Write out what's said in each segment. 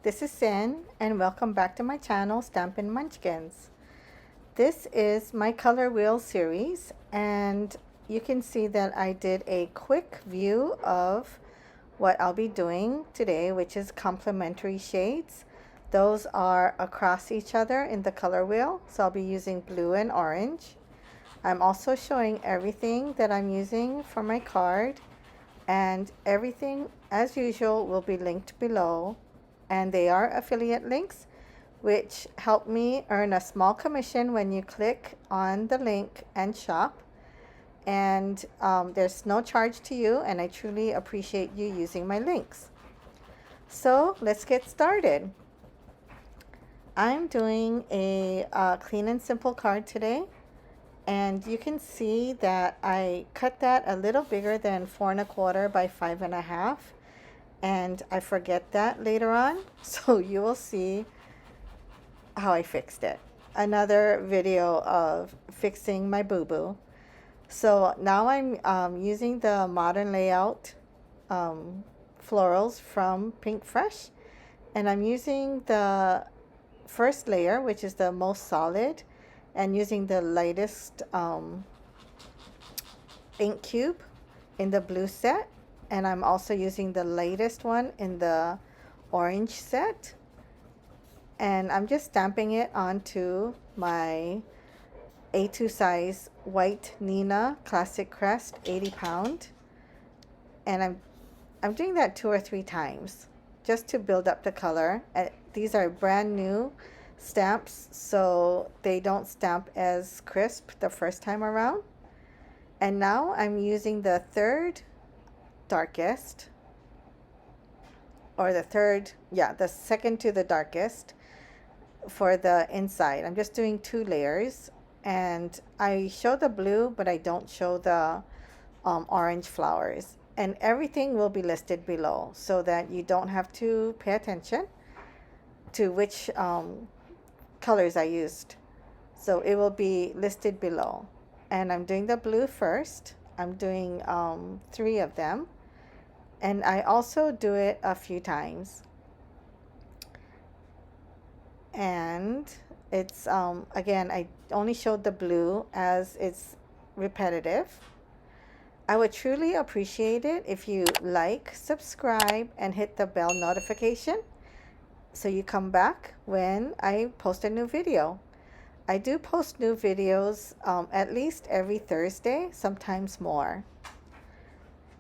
This is Sin, and welcome back to my channel, Stampin' Munchkins. This is my color wheel series, and you can see that I did a quick view of what I'll be doing today, which is complementary shades. Those are across each other in the color wheel, so I'll be using blue and orange. I'm also showing everything that I'm using for my card, and everything as usual will be linked below, and they are affiliate links which help me earn a small commission when you click on the link and shop. And there's no charge to you, and I truly appreciate you using my links. So let's get started. I'm doing a clean and simple card today, and you can see that I cut that a little bigger than 4 1/4 by 5 1/2, and I forget that later on, so you will see how I fixed it. Another video of fixing my boo-boo. So now I'm using the modern layout florals from Pinkfresh, and I'm using the first layer, which is the most solid, and using the lightest ink cube in the blue set, and I'm also using the lightest one in the orange set, and I'm just stamping it onto my A2 size white Nina Classic Crest 80 pound, and I'm doing that 2 or 3 times just to build up the color. These are brand new stamps, so they don't stamp as crisp the first time around. And now I'm using the third darkest, or the second to the darkest for the inside. I'm just doing 2 layers, and I show the blue, but I don't show the orange flowers. And everything will be listed below so that you don't have to pay attention to which colors I used. So it will be listed below. And I'm doing the blue first. I'm doing 3 of them. And I also do it a few times. And it's, again, I only showed the blue as it's repetitive. I would truly appreciate it if you like, subscribe, and hit the bell notification so you come back when I post a new video. I do post new videos at least every Thursday, sometimes more.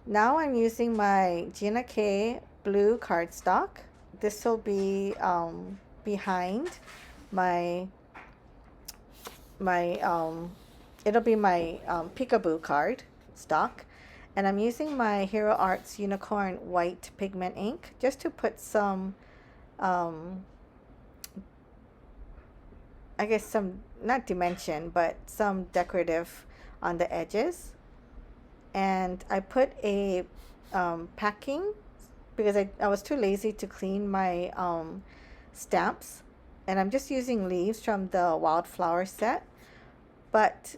Now I'm using my Gina K blue cardstock. This will be behind it'll be my peekaboo card stock, and I'm using my Hero Arts Unicorn white pigment ink just to put some I guess some, not dimension, but some decorative on the edges. And I put a packing because I was too lazy to clean my stamps, and I'm just using leaves from the wildflower set. But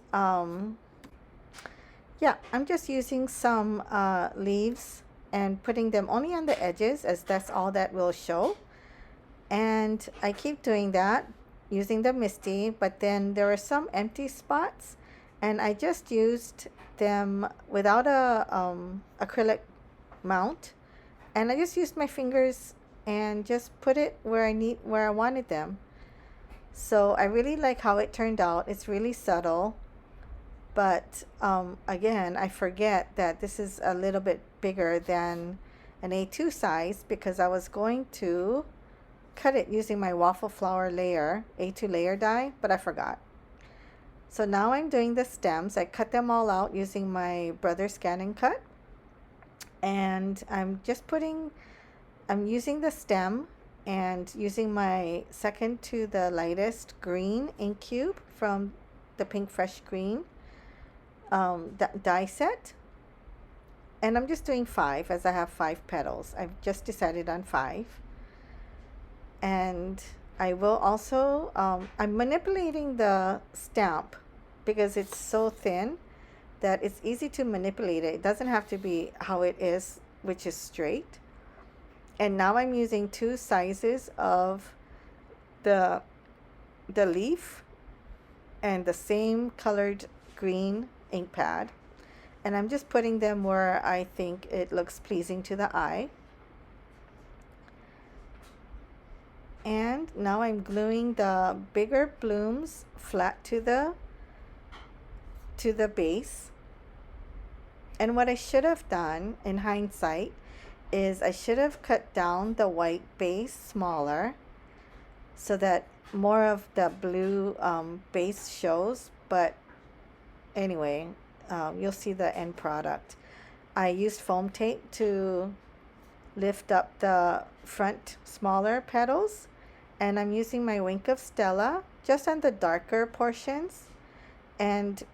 yeah, I'm just using some leaves and putting them only on the edges, as that's all that will show. And I keep doing that using the Misty, but then there are some empty spots, and I just used them without a acrylic mount, and I just used my fingers and just put it where I wanted them. So I really like how it turned out. It's really subtle, but again, I forget that this is a little bit bigger than an A2 size because I was going to cut it using my waffle flower layer, A2 layer die, but I forgot. So now I'm doing the stems. I cut them all out using my Brother Scan and Cut, and I'm using the stem and using my second to the lightest green ink cube from the Pinkfresh green die set, and I'm just doing 5 as I have 5 petals. I've just decided on 5. And I will also, I'm manipulating the stamp because it's so thin that it's easy to manipulate it. It doesn't have to be how it is, which is straight. And now I'm using 2 sizes of the leaf and the same colored green ink pad. And I'm just putting them where I think it looks pleasing to the eye. And now I'm gluing the bigger blooms flat to the base. And what I should have done in hindsight is I should have cut down the white base smaller so that more of the blue base shows. But anyway, you'll see the end product. I used foam tape to lift up the front smaller petals, and I'm using my Wink of Stella just on the darker portions. And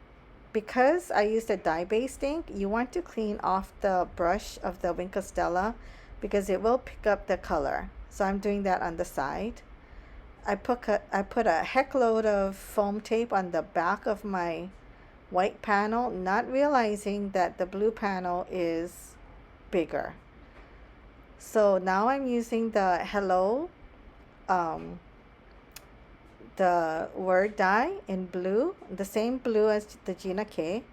because I used a dye-based ink, you want to clean off the brush of the Wink of Stella because it will pick up the color. So I'm doing that on the side. I put a heck load of foam tape on the back of my white panel, not realizing that the blue panel is bigger. So now I'm using the Hello, the word dye in blue, the same blue as the Gina K.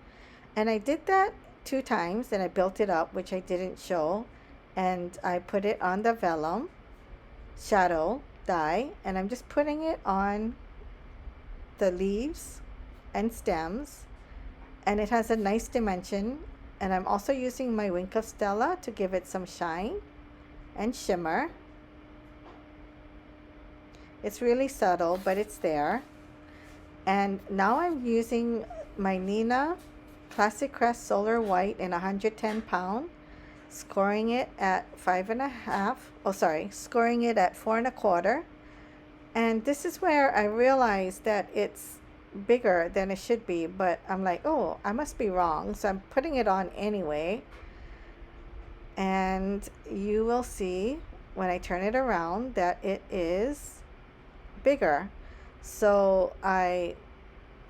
And I did that 2 times and I built it up, which I didn't show. And I put it on the vellum shadow dye, and I'm just putting it on the leaves and stems, and it has a nice dimension. And I'm also using my Wink of Stella to give it some shine and shimmer. It's really subtle, but it's there. And now I'm using my Nina Classic Crest Solar White in 110 pound, scoring it at 5.5. Oh, sorry, scoring it at 4.25. And this is where I realized that it's bigger than it should be, but I'm like, oh, I must be wrong. So I'm putting it on anyway. And you will see when I turn it around that it is bigger. So I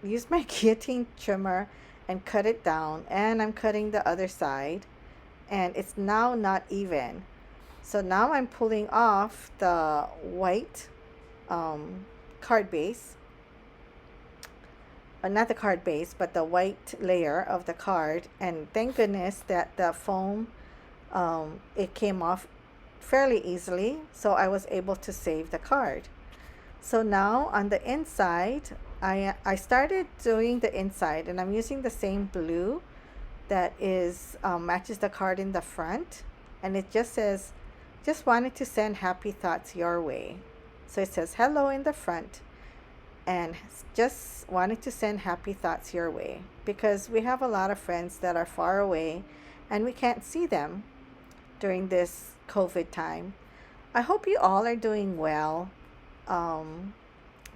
used my guillotine trimmer and cut it down, and I'm cutting the other side, and it's now not even. So now I'm pulling off the white card base, not the card base, but the white layer of the card. And thank goodness that the foam, it came off fairly easily, so I was able to save the card. So now on the inside, I started doing the inside, and I'm using the same blue that is matches the card in the front, and it just says, just wanted to send happy thoughts your way. So it says hello in the front, and just wanted to send happy thoughts your way, because we have a lot of friends that are far away and we can't see them during this COVID time. I hope you all are doing well.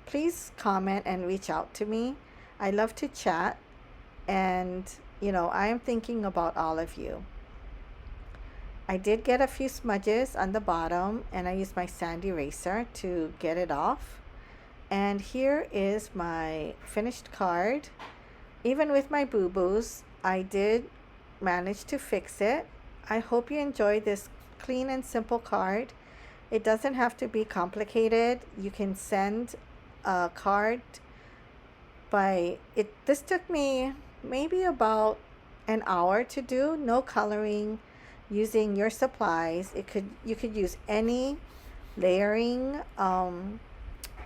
Please comment and reach out to me. I love to chat, and I am thinking about all of you. I did get a few smudges on the bottom, and I used my sand eraser to get it off. And here is my finished card. Even with my boo-boos, I did manage to fix it. I hope you enjoy this clean and simple card. It doesn't have to be complicated. You can send a card by it. This took me maybe about an hour to do. No coloring, using your supplies. You could use any layering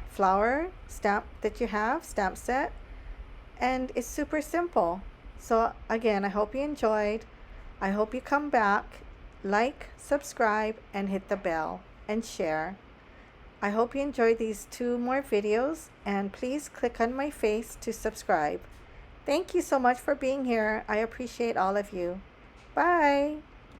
flower stamp that you have, stamp set, and it's super simple. So again, I hope you enjoyed. I hope you come back, like, subscribe, and hit the bell and share. I hope you enjoy these 2 more videos, and please click on my face to subscribe. Thank you so much for being here. I appreciate all of you. Bye.